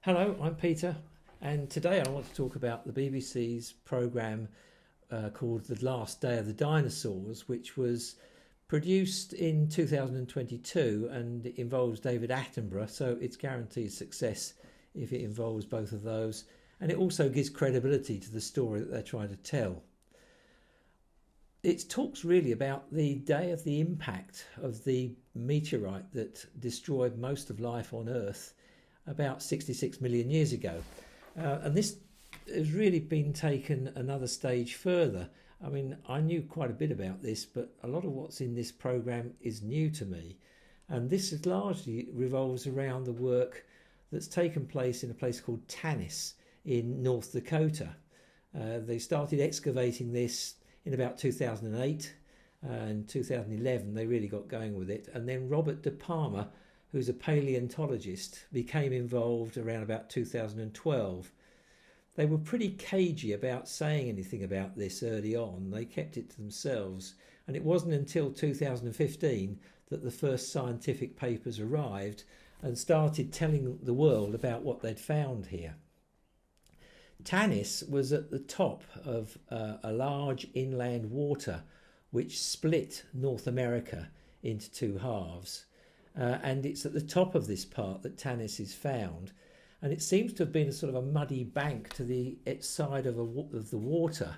Hello, I'm Peter, and today I want to talk about the BBC's programme called The Last Day of the Dinosaurs, which was produced in 2022 and it involves David Attenborough, so it's guaranteed success if it involves both of those, and it also gives credibility to the story that they're trying to tell. It talks really about the day of the impact of the meteorite that destroyed most of life on Earth about 66 million years ago. And this has really been taken another stage further. I mean, I knew quite a bit about this, but a lot of what's in this programme is new to me. And this is largely revolves around the work that's taken place in a place called Tanis in North Dakota. They started excavating this in about 2008. And 2011 they really got going with it. And then Robert De Palma, who's a paleontologist, became involved around about 2012. They were pretty cagey about saying anything about this early on. They kept it to themselves. And it wasn't until 2015 that the first scientific papers arrived and started telling the world about what they'd found here. Tanis was at the top of a large inland water which split North America into two halves. And it's at the top of this part that Tanis is found, and it seems to have been a sort of a muddy bank to the side of the water,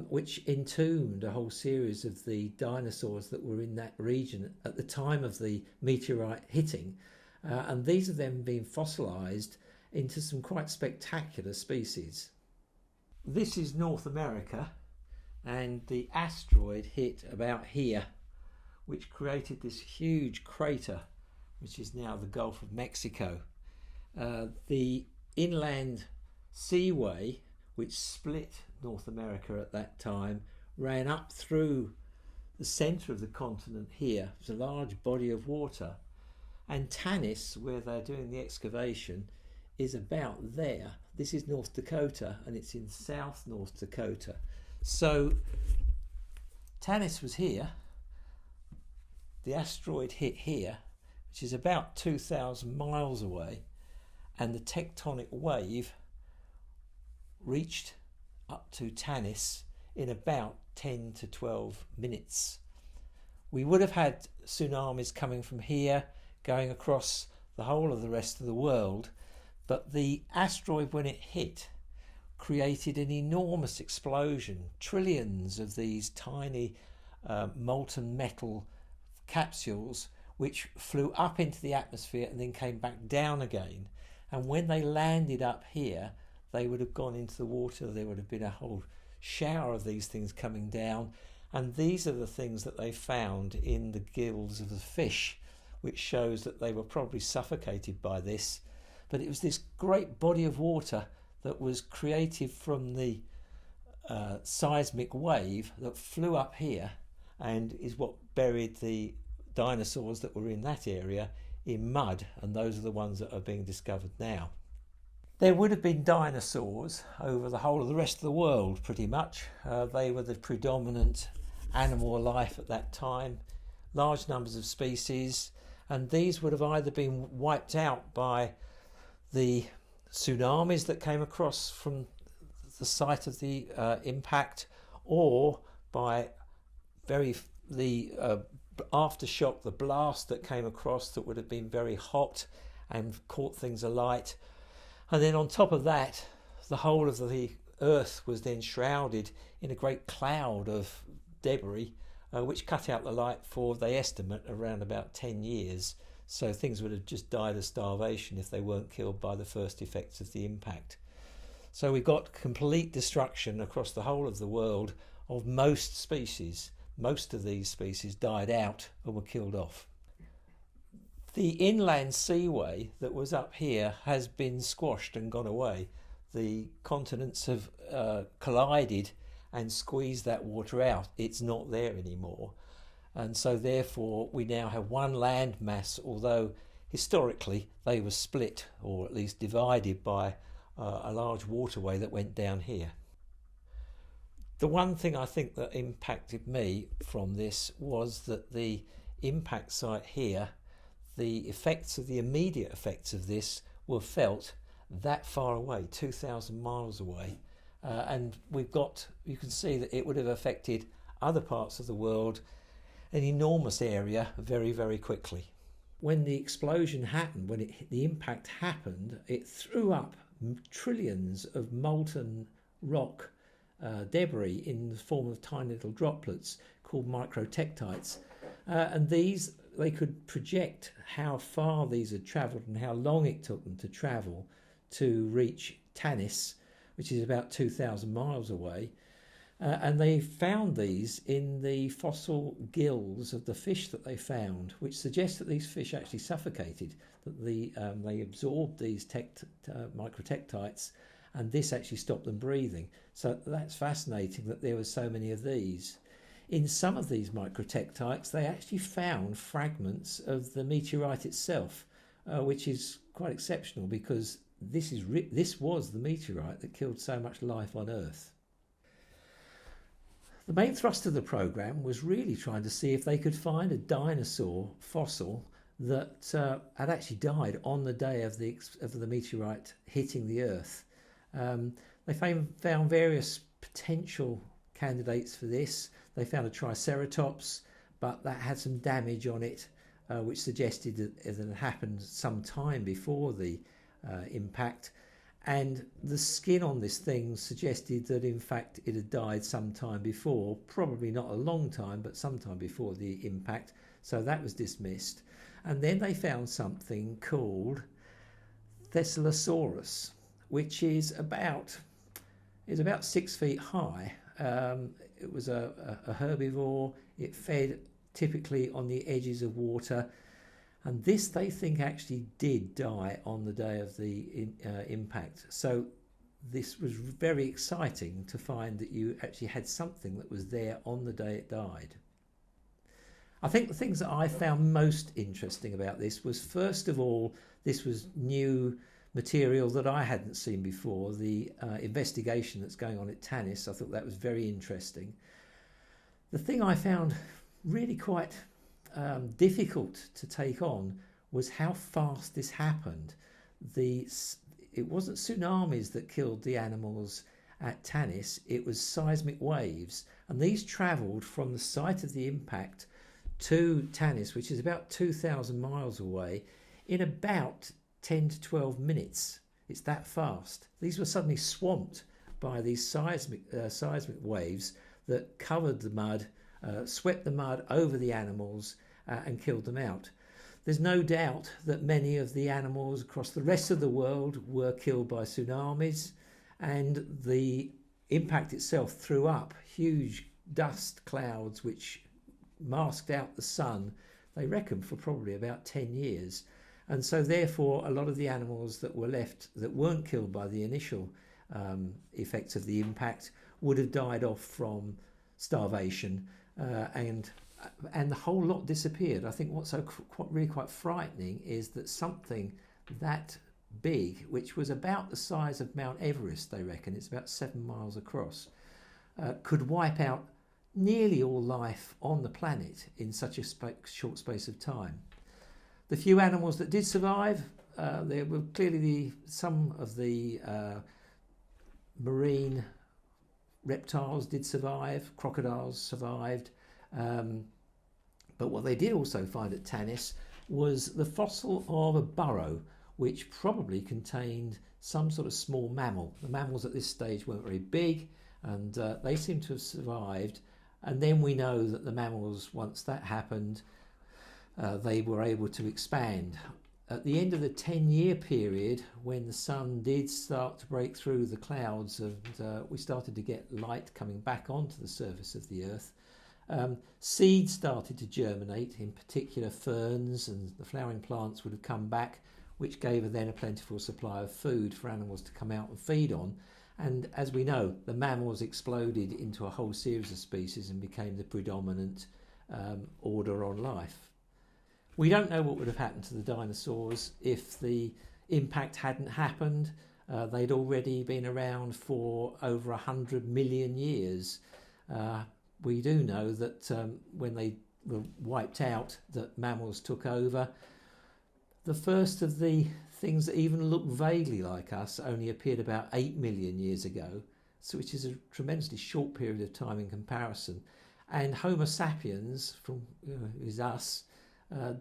which entombed a whole series of the dinosaurs that were in that region at the time of the meteorite hitting, and these have then been fossilised into some quite spectacular species. This is North America, and the asteroid hit about here, which created this huge crater, which is now the Gulf of Mexico. The inland seaway, which split North America at that time, ran up through the centre of the continent here. It was a large body of water. And Tanis, where they're doing the excavation, is about there. This is North Dakota, and it's in South North Dakota. So Tanis was here. The asteroid hit here, which is about 2,000 miles away, and the tectonic wave reached up to Tanis in about 10 to 12 minutes. We would have had tsunamis coming from here, going across the whole of the rest of the world, but the asteroid, when it hit, created an enormous explosion, trillions of these tiny molten metal capsules which flew up into the atmosphere and then came back down again. And when they landed up here, they would have gone into the water. There would have been a whole shower of these things coming down. And these are the things that they found in the gills of the fish, which shows that they were probably suffocated by this. But it was this great body of water that was created from the seismic wave that flew up here and is what buried the dinosaurs that were in that area in mud, and those are the ones that are being discovered now. There would have been dinosaurs over the whole of the rest of the world pretty much. They were the predominant animal life at that time, large numbers of species, and these would have either been wiped out by the tsunamis that came across from the site of the impact, or by the aftershock, the blast that came across that would have been very hot and caught things alight. And then on top of that, the whole of the earth was then shrouded in a great cloud of debris, which cut out the light for, they estimate, around about 10 years. So things would have just died of starvation if they weren't killed by the first effects of the impact. So we've got complete destruction across the whole of the world of most species. Most of these species died out and were killed off. The inland seaway that was up here has been squashed and gone away. The continents have collided and squeezed that water out. It's not there anymore. And so therefore we now have one land mass, although historically they were split or at least divided by a large waterway that went down here. The one thing I think that impacted me from this was that the impact site here, the effects of the immediate effects of this were felt that far away, 2,000 miles away. And you can see that it would have affected other parts of the world, an enormous area, very, very quickly. When the explosion happened, the impact happened, it threw up trillions of molten rock debris in the form of tiny little droplets called microtektites. And they could project how far these had travelled and how long it took them to travel to reach Tanis, which is about 2,000 miles away. And they found these in the fossil gills of the fish that they found, which suggests that these fish actually suffocated, that they absorbed these microtektites, and this actually stopped them breathing. So that's fascinating that there were so many of these. In some of these microtektites, they actually found fragments of the meteorite itself, which is quite exceptional because this was the meteorite that killed so much life on Earth. The main thrust of the programme was really trying to see if they could find a dinosaur fossil that had actually died on the day of the meteorite hitting the Earth. They found various potential candidates for this. They found a triceratops, but that had some damage on it, which suggested that it had happened some time before the impact. And the skin on this thing suggested that in fact it had died some time before, probably not a long time, but sometime before the impact. So that was dismissed. And then they found something called Thescelosaurus, which is about 6 feet high. It was a herbivore. It fed typically on the edges of water. And this, they think, actually did die on the day of the impact. So this was very exciting to find that you actually had something that was there on the day it died. I think the things that I found most interesting about this was, first of all, this was new material that I hadn't seen before. The investigation that's going on at Tanis, I thought that was very interesting. The thing I found really quite difficult to take on was how fast this happened. It wasn't tsunamis that killed the animals at Tanis, it was seismic waves, and these travelled from the site of the impact to Tanis, which is about 2,000 miles away, in about 10 to 12 minutes. It's that fast. These were suddenly swamped by these seismic waves that covered the mud, swept the mud over the animals and killed them out. There's no doubt that many of the animals across the rest of the world were killed by tsunamis, and the impact itself threw up huge dust clouds which masked out the sun, they reckon, for probably about 10 years. And so therefore a lot of the animals that were left that weren't killed by the initial effects of the impact would have died off from starvation, and the whole lot disappeared. I think what's really quite frightening is that something that big, which was about the size of Mount Everest, they reckon, it's about 7 miles across, could wipe out nearly all life on the planet in such a short space of time. The few animals that did survive, there were clearly some of the marine reptiles did survive, crocodiles survived, but what they did also find at Tanis was the fossil of a burrow which probably contained some sort of small mammal. The mammals at this stage weren't very big, and they seem to have survived. And then we know that the mammals, once that happened, they were able to expand. At the end of the 10-year period, when the sun did start to break through the clouds and we started to get light coming back onto the surface of the Earth, seeds started to germinate, in particular ferns, and the flowering plants would have come back, which gave then a plentiful supply of food for animals to come out and feed on. And as we know, the mammals exploded into a whole series of species and became the predominant order on life. We don't know what would have happened to the dinosaurs if the impact hadn't happened. They'd already been around for over 100 million years. We do know that when they were wiped out, that mammals took over. The first of the things that even look vaguely like us only appeared about 8 million years ago, so which is a tremendously short period of time in comparison. And Homo sapiens, from is us,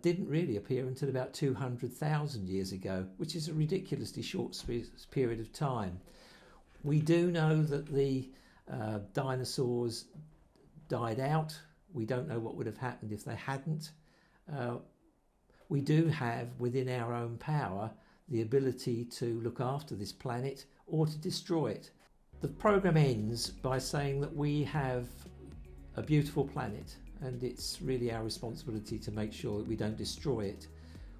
didn't really appear until about 200,000 years ago, which is a ridiculously short period of time. We do know that the dinosaurs died out. We don't know what would have happened if they hadn't. We do have within our own power the ability to look after this planet or to destroy it. The programme ends by saying that we have a beautiful planet, and it's really our responsibility to make sure that we don't destroy it.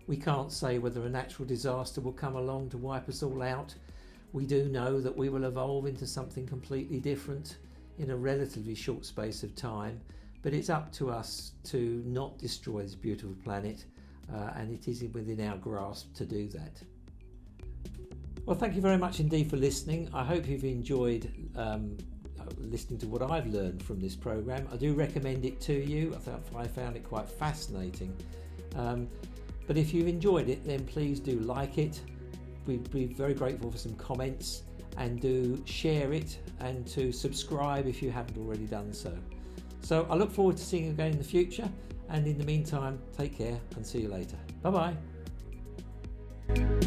We can't say whether a natural disaster will come along to wipe us all out. We do know that we will evolve into something completely different in a relatively short space of time, but it's up to us to not destroy this beautiful planet, and it is within our grasp to do that. Well, thank you very much indeed for listening. I hope you've enjoyed listening to what I've learned from this programme. I do recommend it to you. I found it quite fascinating. But if you've enjoyed it, then please do like it. We'd be very grateful for some comments, and do share it, and to subscribe if you haven't already done so. So I look forward to seeing you again in the future, and in the meantime, take care and see you later. Bye bye.